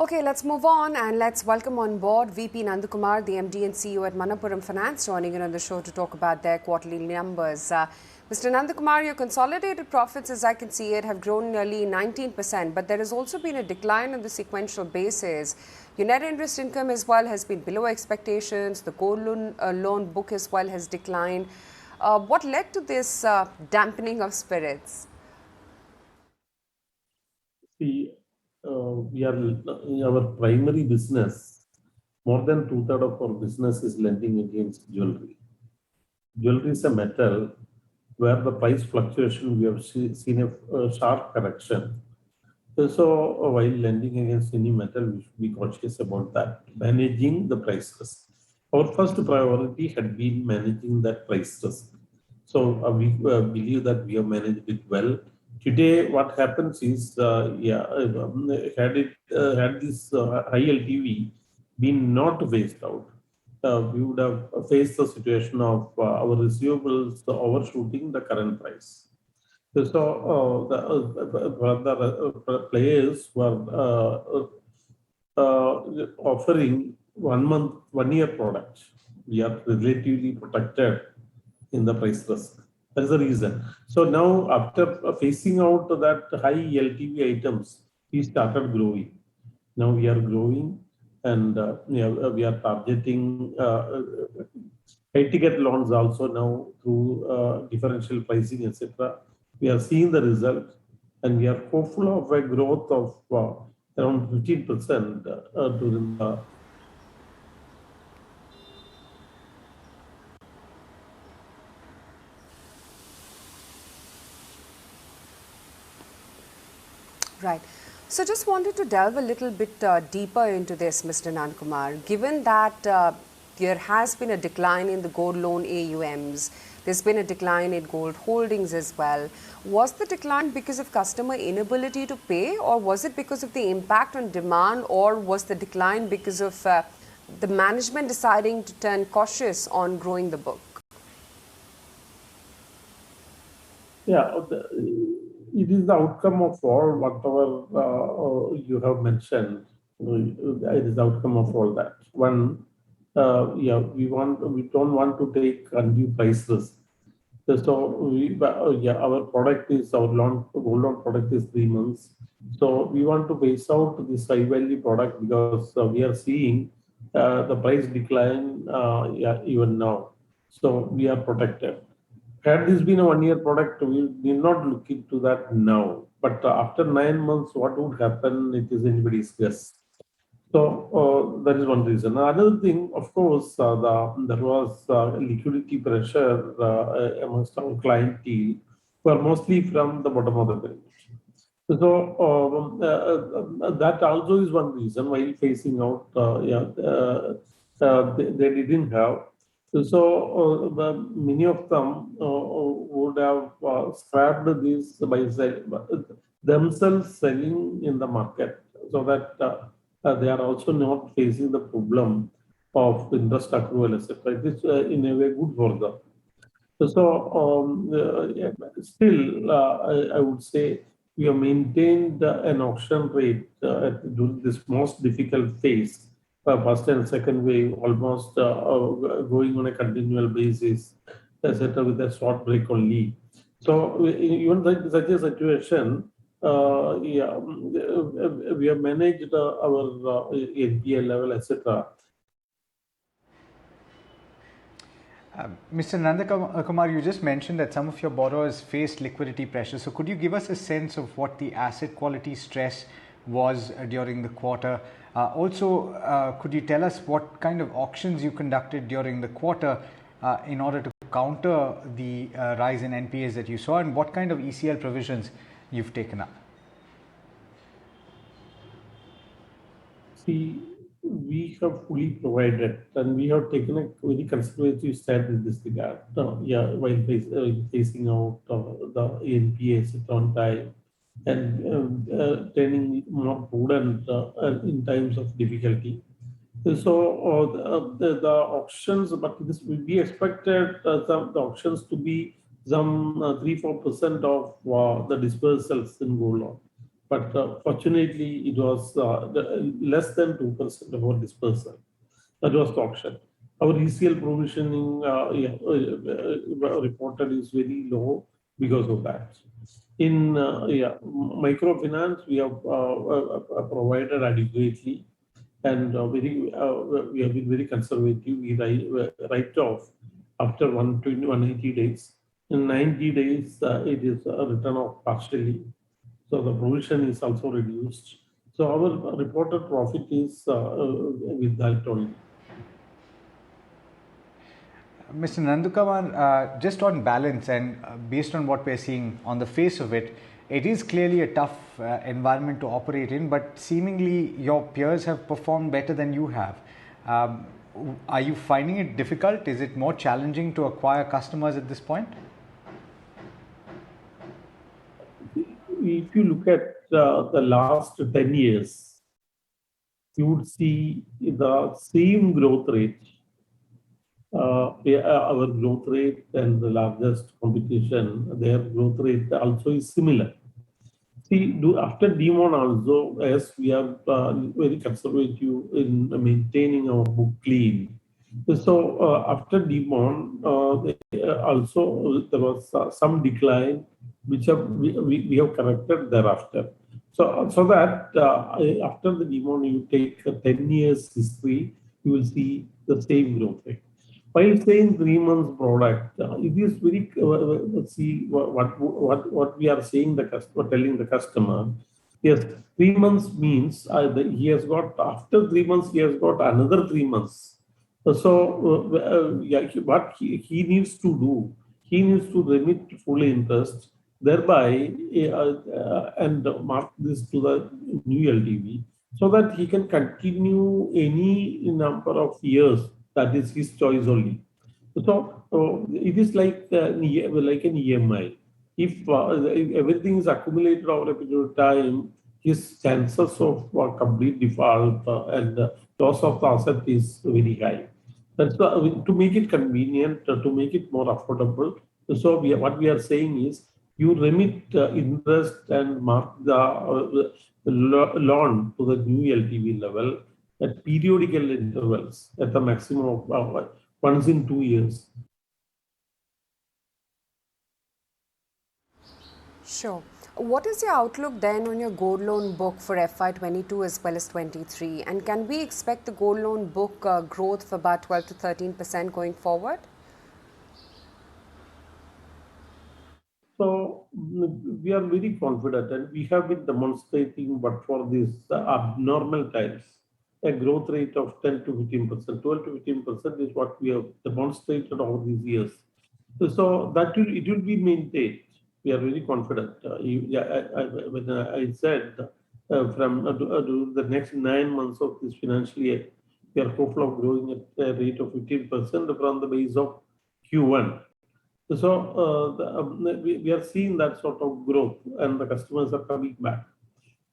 Okay, let's move on and let's welcome on board v.p.nandakumar, the MD and CEO at Manappuram Finance, joining in on the show to talk about their quarterly numbers. Mr. Nandakumar, your consolidated profits, as I can see it, have grown nearly 19%, but there has also been a decline on the sequential basis. Your net interest income as well has been below expectations. The gold loan book as well has declined. What led to this dampening of spirits? We are in our primary business. More than 2/3 of our business is lending against jewelry. Jewelry is a metal where the price fluctuation, we have seen a sharp correction. So while lending against any metal, we should be cautious about that, managing the price risk. Our first priority had been managing that price risk. So we believe that we have managed it well. Today, what happens is, had this high LTV been not phased out, we would have faced the situation of our receivables overshooting the current price. So the players were offering 1 month, 1 year products. We are relatively protected in the price risk. That's the reason. So now, after phasing out that high LTV items, we started growing. Now we are growing, and we are targeting high-ticket loans also now through differential pricing, etc. We are seeing the result, and we are hopeful of a growth of around 15% during the. Right. So just wanted to delve a little bit deeper into this, Mr. Nandakumar. Given that there has been a decline in the gold loan AUMs, there's been a decline in gold holdings as well. Was the decline because of customer inability to pay, or was it because of the impact on demand, or was the decline because of the management deciding to turn cautious on growing the book? Yeah. It is the outcome of all whatever you have mentioned. It is the outcome of all that. One, we don't want to take undue price risk. So our product is our gold loan product is 3 months. So we want to base out this high value product because we are seeing the price decline even now. So we are protected. Had this been a 1 year product, we did not look into that now. But after 9 months, what would happen? It is anybody's guess. So that is one reason. Another thing, of course, there was liquidity pressure amongst our clientele, who are mostly from the bottom of the pyramid. So that also is one reason why facing out. They didn't have. So many of them would have scrapped this by themselves selling in the market, so that they are also not facing the problem of interest accrual, etc. It is in a way good for them. So still, I would say we have maintained an auction rate during this most difficult phase. First and second wave, almost going on a continual basis, etc., with a short break only. So even such a situation, we have managed our NPA level, etc. Mr. Nandakumar, you just mentioned that some of your borrowers faced liquidity pressure. So could you give us a sense of what the asset quality stress was during the quarter? Also, could you tell us what kind of auctions you conducted during the quarter in order to counter the rise in NPAs that you saw, and what kind of ECL provisions you've taken up? See, we have fully provided, and we have taken a very conservative stand in this regard. While facing out the NPAs on time, and turning more prudent in times of difficulty. So the auctions, but this will be expected the auctions to be some 3-4% of the dispersals in gold loan. but fortunately it was less than 2% of our dispersal. That was the auction. Our ECL provisioning reported is very low because of that. In microfinance, we have provided adequately, and we have been very conservative. We write off after 120, 180 days. In 90 days, it is written off partially. So the provision is also reduced. So our reported profit is with that only. Mr. Nandakumar, just on balance and based on what we're seeing on the face of it, it is clearly a tough environment to operate in, but seemingly your peers have performed better than you have. Are you finding it difficult? Is it more challenging to acquire customers at this point? If you look at the last 10 years, you would see the same growth rate. Our growth rate and the largest competition, their growth rate also is similar. See, after demon also, as we are very conservative in maintaining our book clean. So after demon, also there was some decline, which we have corrected thereafter. So that after the demon, you take a 10 years history, you will see the same growth rate. While saying 3 months product, it is very see what we are saying the customer, telling the customer. Yes, 3 months means he has got after 3 months he has got another 3 months. So what he needs to do, he needs to remit full interest, thereby and mark this to the new LTV, so that he can continue any number of years. That is his choice only. So it is like an EMI. If everything is accumulated over a period of time, his chances of complete default and loss of the asset is very high. That's to make it convenient, to make it more affordable. So what we are saying is, you remit interest and mark the loan to the new LTV level at periodical intervals at the maximum of once in 2 years. Sure. What is your outlook then on your gold loan book for FY22 as well as 23? And can we expect the gold loan book growth of about 12 to 13% going forward? So we are very confident, and we have been demonstrating, but for these abnormal times, a growth rate of 10 to 15%, 12 to 15% is what we have demonstrated over these years. So that it will be maintained. We are very confident. When I said from the next 9 months of this financial year, we are hopeful of growing at a rate of 15% from the base of Q1. So we are seeing that sort of growth, and the customers are coming back.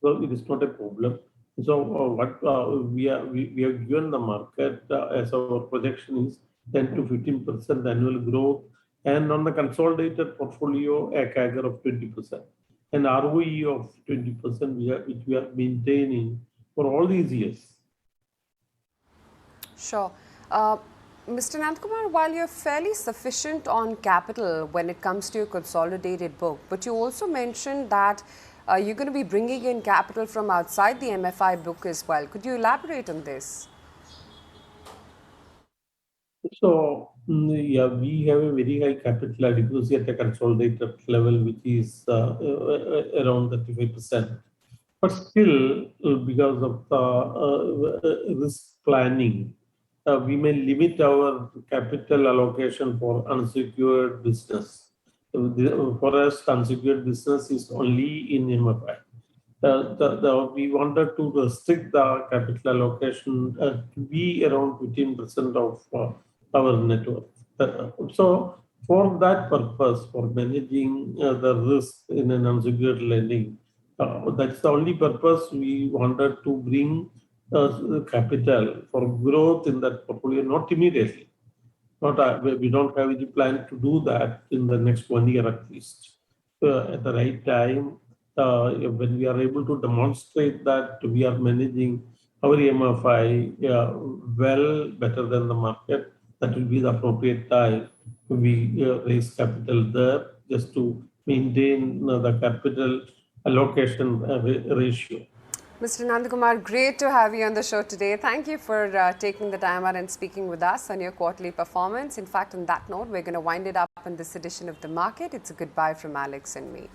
So it is not a problem. So what we have given the market as our projection is 10 to 15% annual growth, and on the consolidated portfolio a CAGR of 20%, and ROE of 20%, which we are maintaining for all these years. Sure. Mr. Nandakumar, while you're fairly sufficient on capital when it comes to your consolidated book, but you also mentioned that you're going to be bringing in capital from outside the MFI book as well. Could you elaborate on this? So, yeah, we have a very high capital adequacy at a consolidated level, which is around 35%. But still, because of the risk planning, we may limit our capital allocation for unsecured business. For us, unsecured business is only in MFI. We wanted to restrict the capital allocation to be around 15% of our net worth. So, for that purpose, for managing the risk in an unsecured lending, that's the only purpose we wanted to bring capital for growth in that portfolio, not immediately. We don't have any plan to do that in the next 1 year at least. At the right time, when we are able to demonstrate that we are managing our MFI well better than the market, that will be the appropriate time we raise capital there just to maintain the capital allocation ratio. Mr. Nandakumar, great to have you on the show today. Thank you for taking the time out and speaking with us on your quarterly performance. In fact, on that note, we're going to wind it up in this edition of The Market. It's a goodbye from Alex and me.